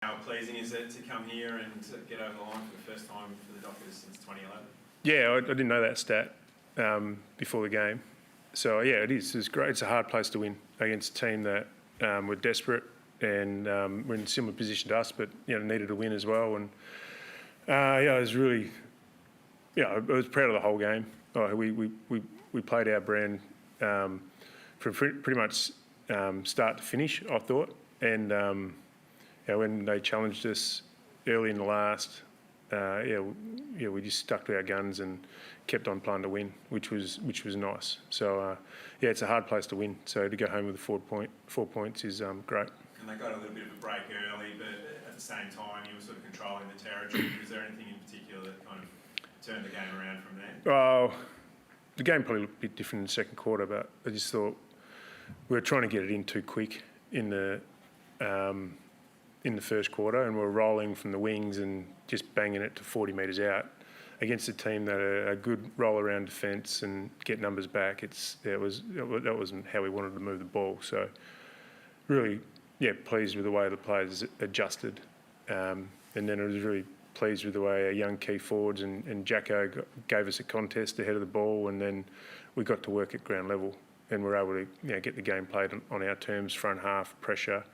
How pleasing is it to come here and to get over the line for the first time for the Dockers since 2011? Yeah, I didn't know that stat before the game. So, yeah, it is. It's great. It's a hard place to win against a team that were desperate and were in a similar position to us, but, needed a win as well. And, I was really, I was proud of the whole game. We played our brand from pretty much start to finish, I thought. And, when they challenged us early in the last, we just stuck to our guns and kept on playing to win, which was nice. So it's a hard place to win. So to go home with 4 points is great. And they got a little bit of a break early, but at the same time you were sort of controlling the territory. Was there anything in particular that kind of turned the game around from there? Oh, the game probably looked a bit different in the second quarter, but I just thought we were trying to get it in too quick in the first quarter, and we're rolling from the wings and just banging it to 40 metres out against a team that are a good roll-around defence and get numbers back. That wasn't how we wanted to move the ball. So really, pleased with the way the players adjusted. And then I was really pleased with the way our young key forwards and Jacko gave us a contest ahead of the ball, and then we got to work at ground level and were able to get the game played on our terms, front half, pressure.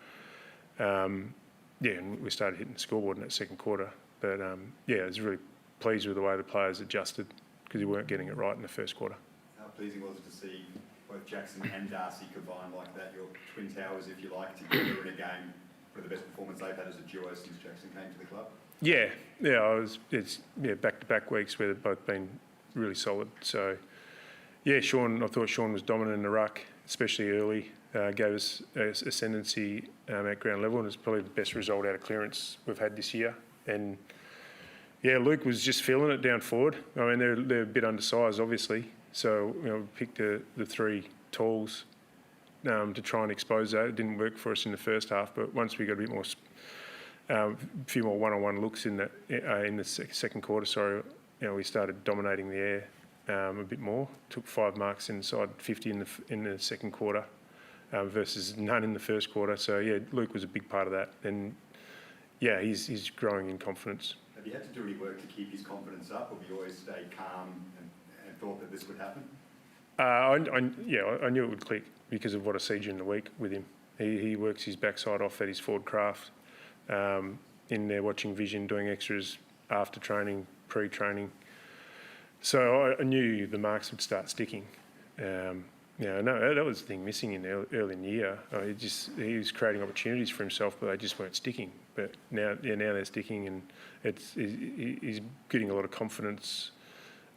And we started hitting the scoreboard in that second quarter. But, I was really pleased with the way the players adjusted because we weren't getting it right in the first quarter. How pleasing was it to see both Jackson and Darcy combined like that, your twin towers, if you like, together in a game, one of the best performances they've had as a duo since Jackson came to the club? It's back-to-back weeks where they've both been really solid. So, I thought Sean was dominant in the ruck, especially early. Gave us ascendancy at ground level, and it's probably the best result out of clearance we've had this year. And Luke was just feeling it down forward. I mean, they're a bit undersized, obviously. So we picked the three talls to try and expose that. It didn't work for us in the first half, but once we got a bit more, a few more one-on-one looks in the second quarter, we started dominating the air a bit more. Took 5 marks inside 50 in the second quarter. Versus none in the first quarter. So, Luke was a big part of that. And, he's growing in confidence. Have you had to do any work to keep his confidence up, or have you always stayed calm and thought that this would happen? I knew it would click because of what I see during the week with him. He works his backside off at his forward craft, in there watching vision, doing extras after training, pre-training. So I knew the marks would start sticking. That was the thing missing early in the year. He was creating opportunities for himself, but they just weren't sticking. But now they're sticking, and he's getting a lot of confidence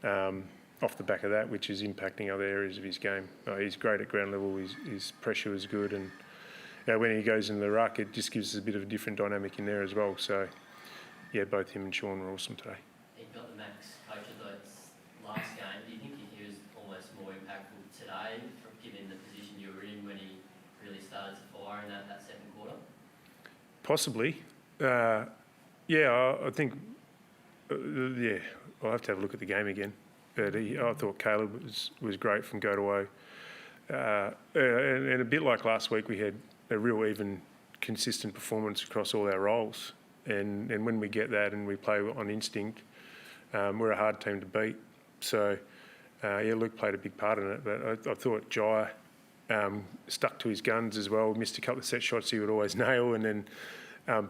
off the back of that, which is impacting other areas of his game. He's great at ground level. His pressure is good, and when he goes in the ruck, it just gives us a bit of a different dynamic in there as well. So, both him and Sean were awesome today. He got the max coach of those last game. Do you think he was almost more impactful today, given the position you were in when he really started to fire in that second quarter? Possibly. I think, I'll have to have a look at the game again. But I thought Caleb was great from go to woe. And a bit like last week, we had a real even, consistent performance across all our roles. And when we get that and we play on instinct, we're a hard team to beat. So, Luke played a big part in it, but I thought Jai stuck to his guns as well. Missed a couple of set shots he would always nail, and then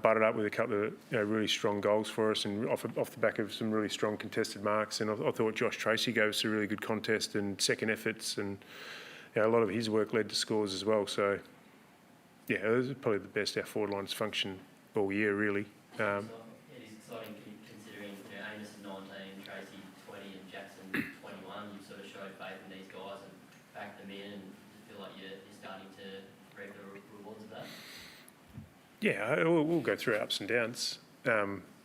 butted up with a couple of really strong goals for us, and off the back of some really strong contested marks. And I thought Josh Tracy gave us a really good contest and second efforts, and a lot of his work led to scores as well. So, it was probably the best our forward line's functioned all year, really. It is exciting considering Amos 19, Tracy 20 and Jackson 21. You've sort of showed faith in these guys and backed them in, and you feel like you're starting to reap the rewards of that? We'll go through ups and downs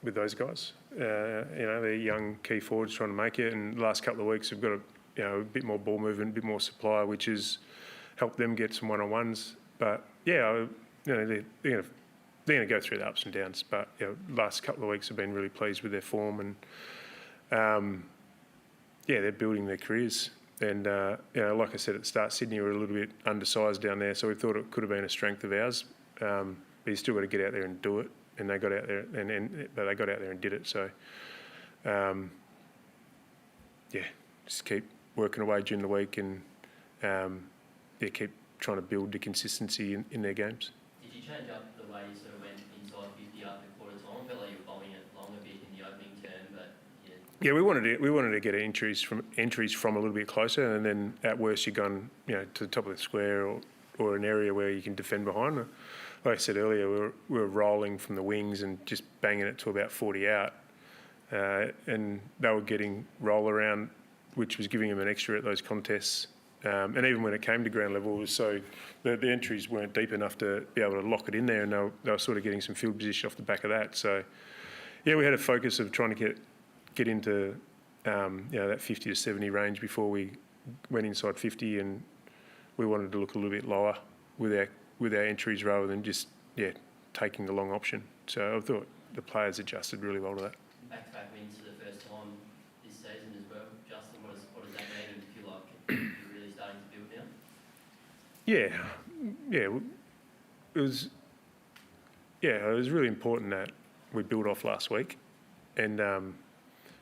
with those guys. They're young key forwards trying to make it, and the last couple of weeks we've got a bit more ball movement, a bit more supply, which has helped them get some one-on-ones. But they're going to go through the ups and downs. But last couple of weeks have been really pleased with their form, and they're building their careers. And like I said at the start, Sydney were a little bit undersized down there, so we thought it could have been a strength of ours. But you still got to get out there and do it. and they got out there but they got out there and did it. So, just keep working away during the week and keep trying to build the consistency in their games. Did you change up the way you sort of went inside 50 after quarter time? I felt like you were bowling it long a bit in the opening term, but Yeah, we wanted to get entries from a little bit closer, and then at worst you're gone, to the top of the square or an area where you can defend behind. Like I said earlier, we were rolling from the wings and just banging it to about 40 out, and they were getting roll around, which was giving them an extra at those contests. And even when it came to ground level, it was so the entries weren't deep enough to be able to lock it in there, and they were sort of getting some field position off the back of that. So, yeah, we had a focus of trying to get into that 50 to 70 range before we went inside 50, and we wanted to look a little bit lower with our entries rather than just taking the long option. So I thought the players adjusted really well to that. back-to-back wins for the first time this season as well. Justin, what does that mean? And do you feel like you're really starting to build now? It was really important that we build off last week, and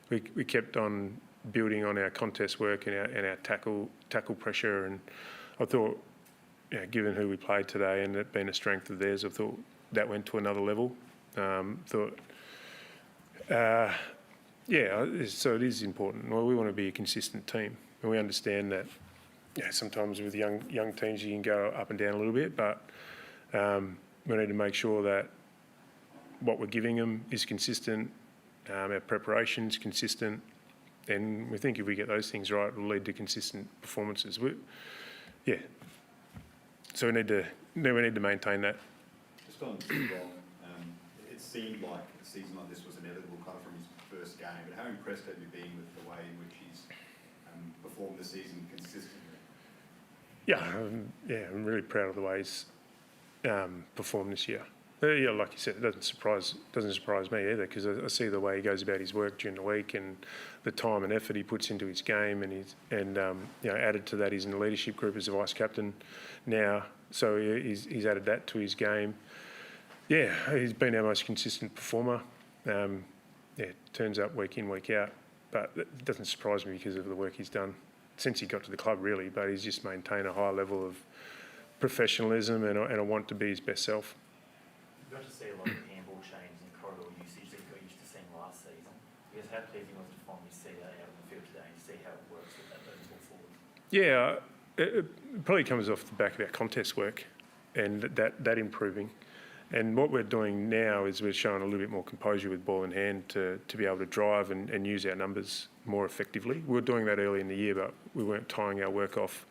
we kept on building on our contest work and our tackle pressure. And I thought, given who we played today and it being a strength of theirs, I thought that went to another level. So it is important. Well, we want to be a consistent team, and we understand that. Sometimes with young teams you can go up and down a little bit, but we need to make sure that what we're giving them is consistent, our preparation's consistent, and we think if we get those things right, it will lead to consistent performances. So we need to maintain that. Just on football, it seemed like a season like this was inevitable kind of from his first game, but how impressed have you been with the way in which he's performed the season consistently? I'm really proud of the way he's performed this year. Like you said, it doesn't surprise me either, because I see the way he goes about his work during the week and the time and effort he puts into his game, and added to that, he's in the leadership group as a vice captain now, so he's added that to his game. He's been our most consistent performer. Turns up week in, week out, but it doesn't surprise me because of the work he's done since he got to the club, really. But he's just maintained a high level of professionalism and a want to be his best self. You got to see a lot of handball change and corridor usage that you got used to seeing last season. Because how pleasing was it to finally see that out on the field today and see how it works with that moving ball forward? It probably comes off the back of our contest work and that improving. And what we're doing now is we're showing a little bit more composure with ball in hand to be able to drive and use our numbers more effectively. We were doing that early in the year, but we weren't tying our work off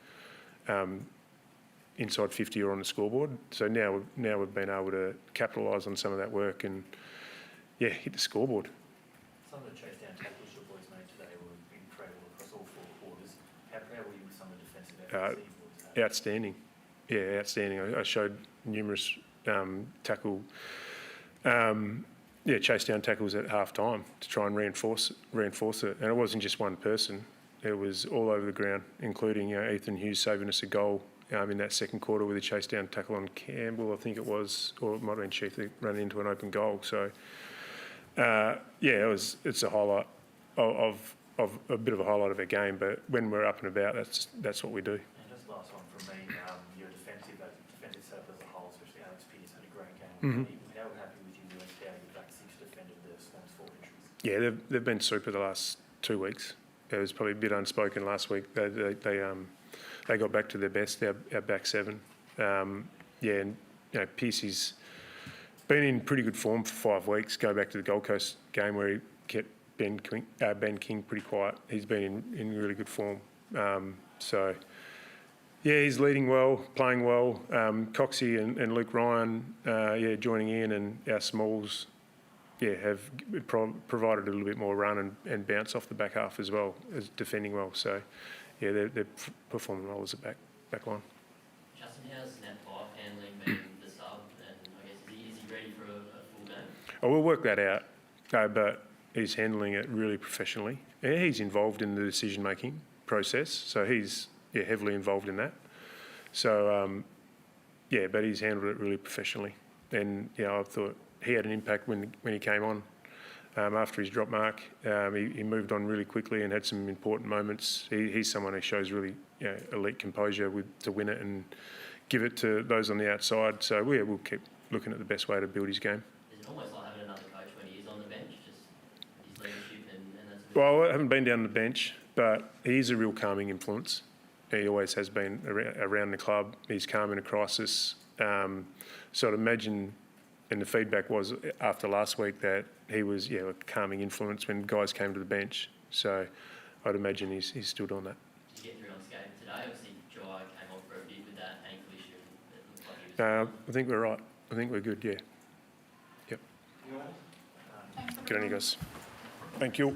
inside 50 or on the scoreboard. So now we've been able to capitalise on some of that work and hit the scoreboard. Some of the chase down tackles your boys made today were incredible across all four quarters. How proud were you with some of the defensive efforts that you Outstanding. Outstanding. I showed numerous chase down tackles at half time to try and reinforce it. And it wasn't just one person. It was all over the ground, including Ethan Hughes saving us a goal in that second quarter with a chase down tackle on Campbell, I think it was, or it might have been Sheath that ran into an open goal. So it's a highlight of a bit of a highlight of our game. But when we're up and about, that's what we do. And just last one from me, your defensive setup as a whole, especially Alex Pearce had a great game. How happy with you and how your back six defended the Swans 4 entries? Yeah, they've been super the last 2 weeks. It was probably a bit unspoken last week. They got back to their best, our back seven. Pearcey's been in pretty good form for 5 weeks. Go back to the Gold Coast game where he kept Ben King pretty quiet. He's been in really good form. He's leading well, playing well. Coxie and Luke Ryan, joining in, and our smalls, have provided a little bit more run and bounce off the back half as well as defending well. So, they're performing well as a back line. Justin, how's Nat Pipe handling being the sub? And I guess is he ready for a full game? We'll work that out, but he's handling it really professionally. He's involved in the decision-making process, so he's heavily involved in that. So, but he's handled it really professionally. And, I thought he had an impact when he came on. After his drop mark, he moved on really quickly and had some important moments. He's someone who shows really elite composure to win it and give it to those on the outside. So we'll keep looking at the best way to build his game. Is it almost like having another coach when he is on the bench, just his leadership and that's a bit... Well, I haven't been down the bench, but he's a real calming influence. He always has been around the club. He's calm in a crisis. So I'd imagine, and the feedback was after last week that he was a calming influence when guys came to the bench. So I'd imagine he's still doing that. Did you get through on skate today? Obviously, Jai came off for a bit with that ankle issue. It looked like he was... I think we're right. I think we're good, yeah. Yep. Thanks, Good on you guys. Thank you.